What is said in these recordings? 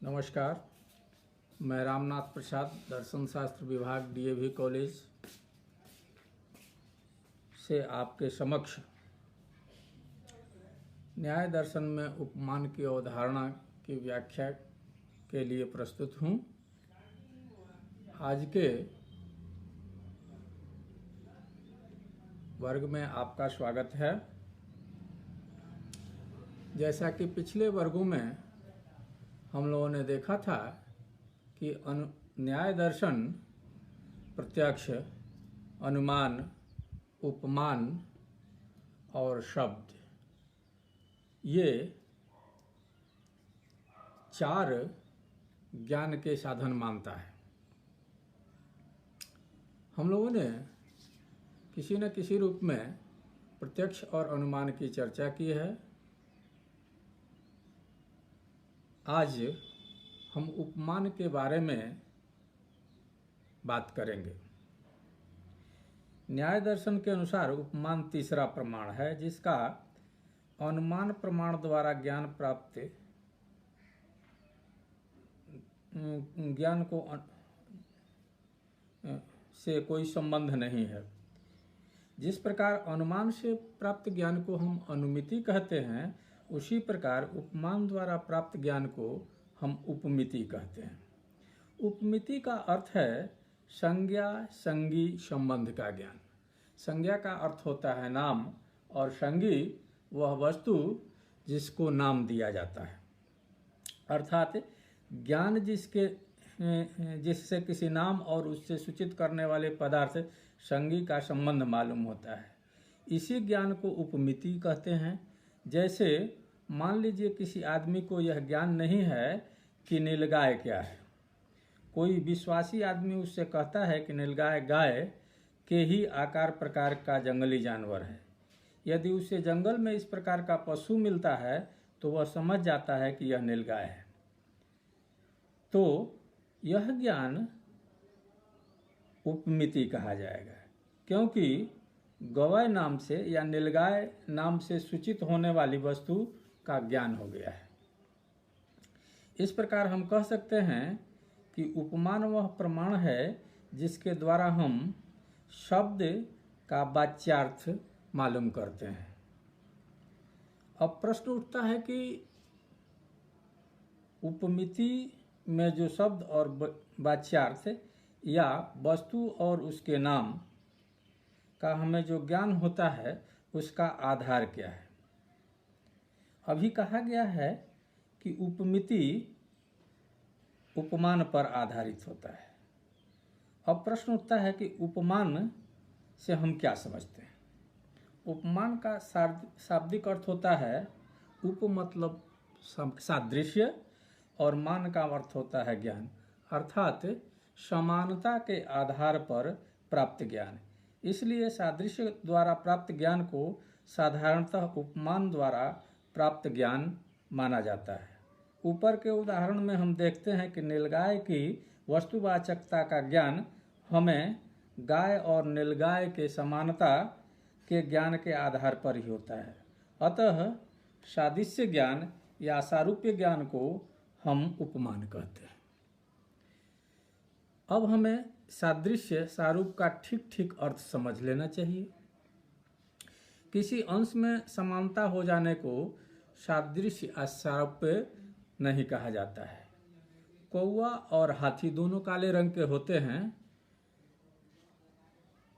नमस्कार, मैं रामनाथ प्रसाद दर्शन शास्त्र विभाग डीएवी कॉलेज से आपके समक्ष न्याय दर्शन में उपमान की अवधारणा की व्याख्या के लिए प्रस्तुत हूँ। आज के वर्ग में आपका स्वागत है। जैसा कि पिछले वर्गों में हम लोगों ने देखा था कि न्याय दर्शन प्रत्यक्ष, अनुमान, उपमान और शब्द, ये चार ज्ञान के साधन मानता है। हम लोगों ने किसी न किसी रूप में प्रत्यक्ष और अनुमान की चर्चा की है। आज हम उपमान के बारे में बात करेंगे। न्याय दर्शन के अनुसार उपमान तीसरा प्रमाण है, जिसका अनुमान प्रमाण द्वारा ज्ञान को से कोई संबंध नहीं है। जिस प्रकार अनुमान से प्राप्त ज्ञान को हम अनुमिति कहते हैं, उसी प्रकार उपमान द्वारा प्राप्त ज्ञान को हम उपमिति कहते हैं। उपमिति का अर्थ है संज्ञा संगी संबंध का ज्ञान। संज्ञा का अर्थ होता है नाम, और संगी वह वस्तु जिसको नाम दिया जाता है। अर्थात ज्ञान जिससे किसी नाम और उससे सूचित करने वाले पदार्थ संगी का संबंध मालूम होता है, इसी ज्ञान को उपमिति कहते हैं। जैसे मान लीजिए किसी आदमी को यह ज्ञान नहीं है कि नीलगाय क्या है। कोई विश्वासी आदमी उससे कहता है कि नीलगाय गाय के ही आकार प्रकार का जंगली जानवर है। यदि उसे जंगल में इस प्रकार का पशु मिलता है तो वह समझ जाता है कि यह नीलगाय है। तो यह ज्ञान उपमिति कहा जाएगा, क्योंकि गवय नाम से या नीलगाय नाम से सूचित होने वाली वस्तु का ज्ञान हो गया है। इस प्रकार हम कह सकते हैं कि उपमान वह प्रमाण है जिसके द्वारा हम शब्द का वाच्यार्थ मालूम करते हैं। अब प्रश्न उठता है कि उपमिति में जो शब्द और वाच्यार्थ या वस्तु और उसके नाम का हमें जो ज्ञान होता है, उसका आधार क्या है। अभी कहा गया है कि उपमिति उपमान पर आधारित होता है। अब प्रश्न उठता है कि उपमान से हम क्या समझते हैं। उपमान का शाब्दिक अर्थ होता है उप मतलब सादृश्य, और मान का अर्थ होता है ज्ञान, अर्थात समानता के आधार पर प्राप्त ज्ञान। इसलिए सादृश्य द्वारा प्राप्त ज्ञान को साधारणतः उपमान द्वारा प्राप्त ज्ञान माना जाता है। ऊपर के उदाहरण में हम देखते हैं कि नीलगाय की वस्तुवाचकता का ज्ञान हमें गाय और नीलगाय के समानता के ज्ञान के आधार पर ही होता है। अतः सादृश्य ज्ञान या सारूप्य ज्ञान को हम उपमान कहते हैं। अब हमें सादृश्य सारूप का ठीक ठीक अर्थ समझ लेना चाहिए। किसी अंश में समानता हो जाने को सादृश्य या सारूप्य नहीं कहा जाता है। कौवा और हाथी दोनों काले रंग के होते हैं,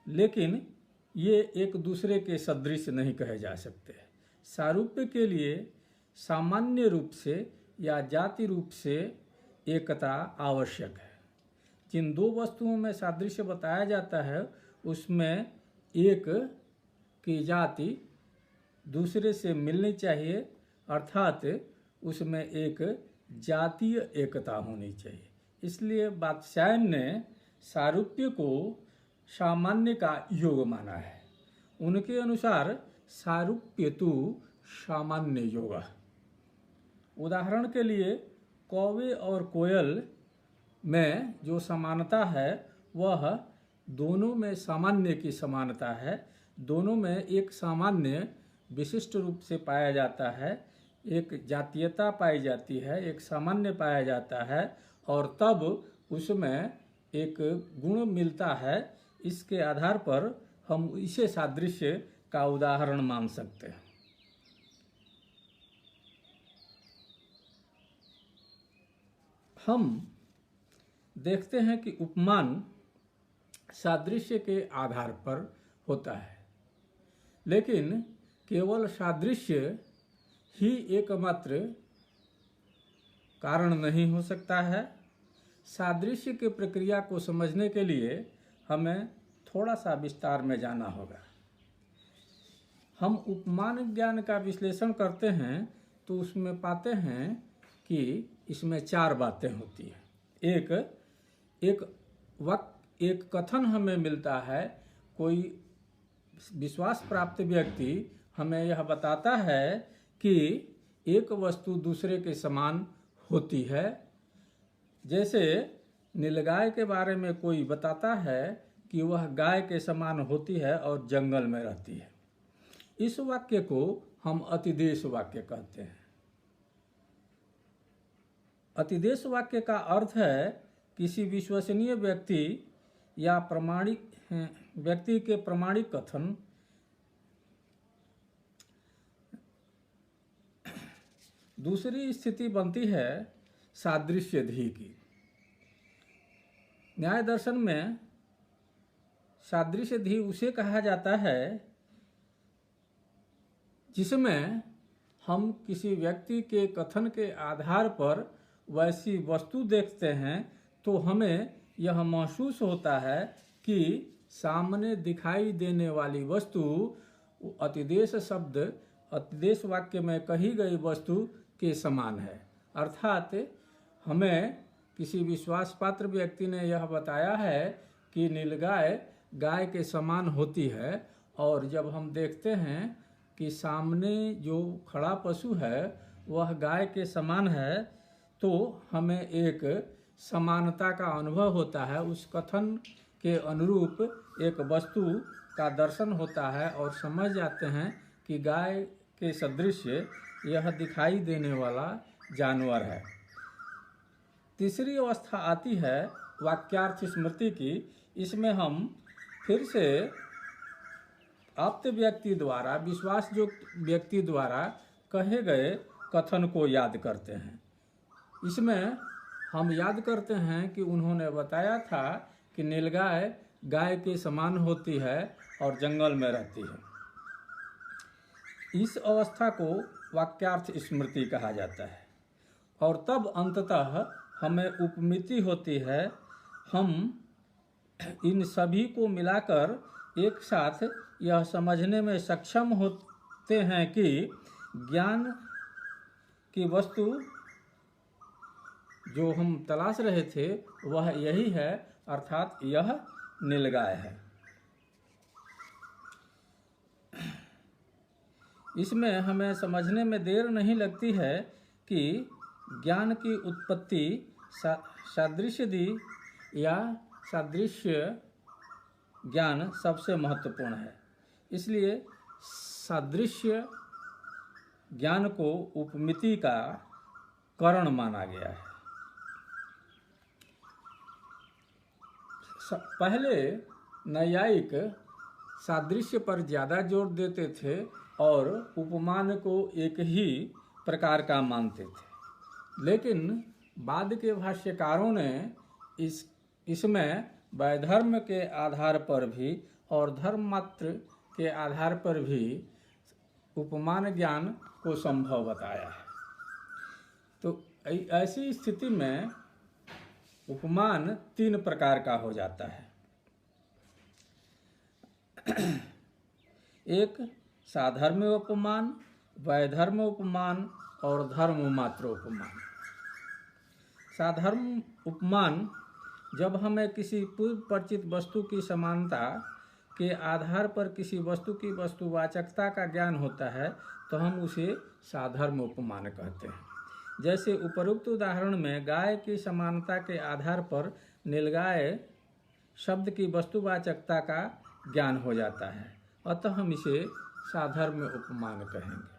लेकिन ये एक दूसरे के सदृश नहीं कहे जा सकते। सारूप्य के लिए सामान्य रूप से या जाति रूप से एकता आवश्यक है। जिन दो वस्तुओं में सादृश्य बताया जाता है, उसमें एक की जाति दूसरे से मिलनी चाहिए, अर्थात उसमें एक जातीय एकता होनी चाहिए। इसलिए वात्स्यायन ने सारूप्य को सामान्य का योग माना है। उनके अनुसार सारूप्य तु सामान्य योग। उदाहरण के लिए कौवे और कोयल में जो समानता है, वह दोनों में सामान्य की समानता है। दोनों में एक सामान्य विशिष्ट रूप से पाया जाता है। एक जातीयता पाई जाती है, एक सामान्य पाया जाता है और तब उसमें एक गुण मिलता है। इसके आधार पर हम इसे सादृश्य का उदाहरण मान सकते हैं। हम देखते हैं कि उपमान सादृश्य के आधार पर होता है, लेकिन केवल सादृश्य ही एकमात्र कारण नहीं हो सकता है। सादृश्य की प्रक्रिया को समझने के लिए हमें थोड़ा सा विस्तार में जाना होगा। हम उपमान ज्ञान का विश्लेषण करते हैं तो उसमें पाते हैं कि इसमें 4 बातें होती हैं। एक कथन हमें मिलता है। कोई विश्वास प्राप्त व्यक्ति हमें यह बताता है कि एक वस्तु दूसरे के समान होती है। जैसे नीलगाय के बारे में कोई बताता है कि वह गाय के समान होती है और जंगल में रहती है। इस वाक्य को हम अतिदेश वाक्य कहते हैं। अतिदेश वाक्य का अर्थ है किसी विश्वसनीय व्यक्ति या प्रमाणिक व्यक्ति के प्रमाणिक कथन दूसरी स्थिति बनती है सादृश्यधि की। न्याय दर्शन में सादृश्यधि उसे कहा जाता है जिसमें हम किसी व्यक्ति के कथन के आधार पर वैसी वस्तु देखते हैं तो हमें यह महसूस होता है कि सामने दिखाई देने वाली वस्तु अतिदेश शब्द अतिदेश वाक्य में कही गई वस्तु के समान है। अर्थात हमें किसी विश्वास पात्र व्यक्ति ने यह बताया है कि नीलगाय गाय के समान होती है, और जब हम देखते हैं कि सामने जो खड़ा पशु है वह गाय के समान है तो हमें एक समानता का अनुभव होता है। उस कथन के अनुरूप एक वस्तु का दर्शन होता है और समझ जाते हैं कि गाय के सदृश यह दिखाई देने वाला जानवर है। तीसरी अवस्था आती है वाक्यार्थ स्मृति की। इसमें हम फिर से आप्त व्यक्ति द्वारा, विश्वासयोग्य व्यक्ति द्वारा कहे गए कथन को याद करते हैं। इसमें हम याद करते हैं कि उन्होंने बताया था कि नीलगाय गाय के समान होती है और जंगल में रहती है। इस अवस्था को वाक्यार्थ स्मृति कहा जाता है। और तब अंततः हमें उपमिति होती है। हम इन सभी को मिलाकर एक साथ यह समझने में सक्षम होते हैं कि ज्ञान की वस्तु जो हम तलाश रहे थे वह यही है, अर्थात यह नीलगाय है। इसमें हमें समझने में देर नहीं लगती है कि ज्ञान की उत्पत्ति सादृश्यधि या सादृश्य ज्ञान सबसे महत्वपूर्ण है। इसलिए सादृश्य ज्ञान को उपमिति का कारण माना गया है। पहले नैयायिक सादृश्य पर ज़्यादा जोर देते थे और उपमान को एक ही प्रकार का मानते थे, लेकिन बाद के भाष्यकारों ने इसमें वैधर्म के आधार पर भी और धर्म मात्र के आधार पर भी उपमान ज्ञान को संभव बताया है। तो ऐसी स्थिति में उपमान 3 प्रकार का हो जाता है। एक साधर्म्य उपमान, वैधर्म उपमान और धर्म मात्र उपमान। साधर्म उपमान जब हमें किसी पूर्व परिचित वस्तु की समानता के आधार पर किसी वस्तु की वस्तुवाचकता का ज्ञान होता है तो हम उसे साधर्म उपमान कहते हैं। जैसे उपरोक्त उदाहरण में गाय की समानता के आधार पर नीलगाय शब्द की वस्तुवाचकता का ज्ञान हो जाता है, अतः हम इसे साधर्म्य उपमान कहेंगे।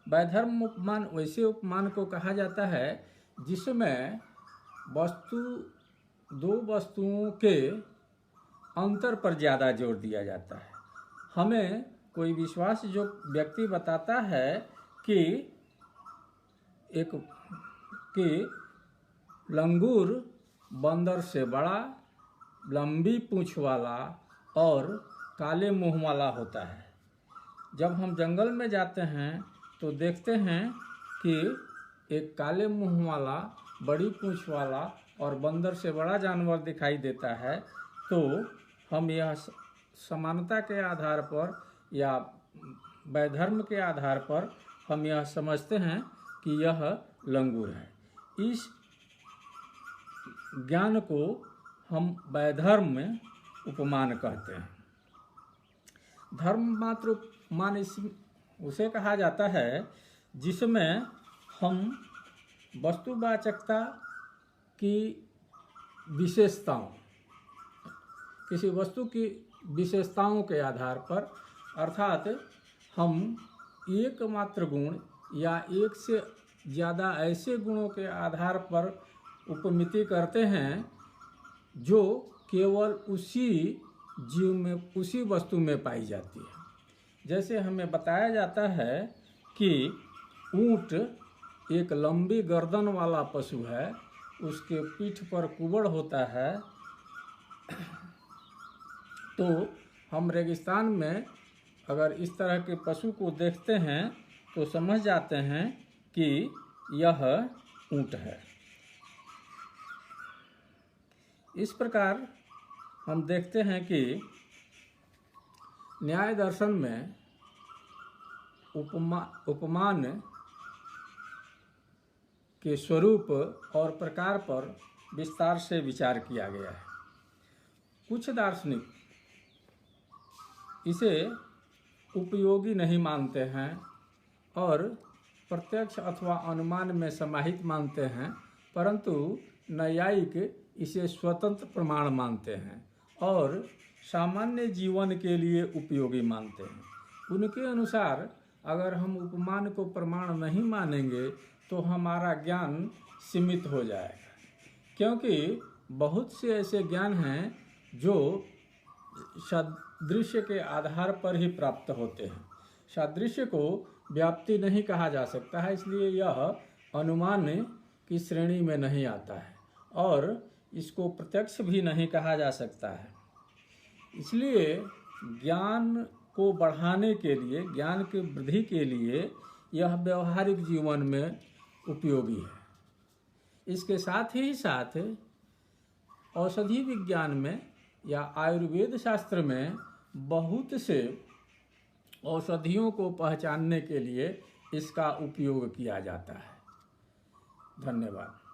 वैधर्म उपमान वैसे उपमान को कहा जाता है जिसमें दो वस्तुओं के अंतर पर ज़्यादा जोर दिया जाता है। हमें कोई विश्वास जो व्यक्ति बताता है कि लंगूर बंदर से बड़ा, लंबी पूंछ वाला और काले मुंह वाला होता है। जब हम जंगल में जाते हैं तो देखते हैं कि एक काले मुंह वाला, बड़ी पूंछ वाला और बंदर से बड़ा जानवर दिखाई देता है, तो हम यह समानता के आधार पर या वैधर्म के आधार पर हम यह समझते हैं कि यह लंगूर है। इस ज्ञान को हम वैधर्म में उपमान कहते हैं। धर्म मात्र उपमान उसे कहा जाता है जिसमें हम वस्तुवाचकता की विशेषताओं, किसी वस्तु की विशेषताओं के आधार पर, अर्थात हम एकमात्र गुण या एक से ज़्यादा ऐसे गुणों के आधार पर उपमिति करते हैं जो केवल उसी जीव में, उसी वस्तु में पाई जाती है। जैसे हमें बताया जाता है कि ऊंट एक लंबी गर्दन वाला पशु है, उसके पीठ पर कुबड़ होता है, तो हम रेगिस्तान में अगर इस तरह के पशु को देखते हैं तो समझ जाते हैं कि यह ऊंट है। इस प्रकार हम देखते हैं कि न्याय दर्शन में उपमान के स्वरूप और प्रकार पर विस्तार से विचार किया गया है। कुछ दार्शनिक इसे उपयोगी नहीं मानते हैं और प्रत्यक्ष अथवा अनुमान में समाहित मानते हैं, परंतु न्यायिक इसे स्वतंत्र प्रमाण मानते हैं और सामान्य जीवन के लिए उपयोगी मानते हैं। उनके अनुसार अगर हम उपमान को प्रमाण नहीं मानेंगे तो हमारा ज्ञान सीमित हो जाएगा, क्योंकि बहुत से ऐसे ज्ञान हैं जो सादृश्य के आधार पर ही प्राप्त होते हैं। सादृश्य को व्याप्ति नहीं कहा जा सकता है, इसलिए यह अनुमान की श्रेणी में नहीं आता है और इसको प्रत्यक्ष भी नहीं कहा जा सकता है। इसलिए ज्ञान को बढ़ाने के लिए, ज्ञान की वृद्धि के लिए यह व्यवहारिक जीवन में उपयोगी है। इसके साथ ही साथ औषधि विज्ञान में या आयुर्वेद शास्त्र में बहुत से औषधियों को पहचानने के लिए इसका उपयोग किया जाता है। धन्यवाद।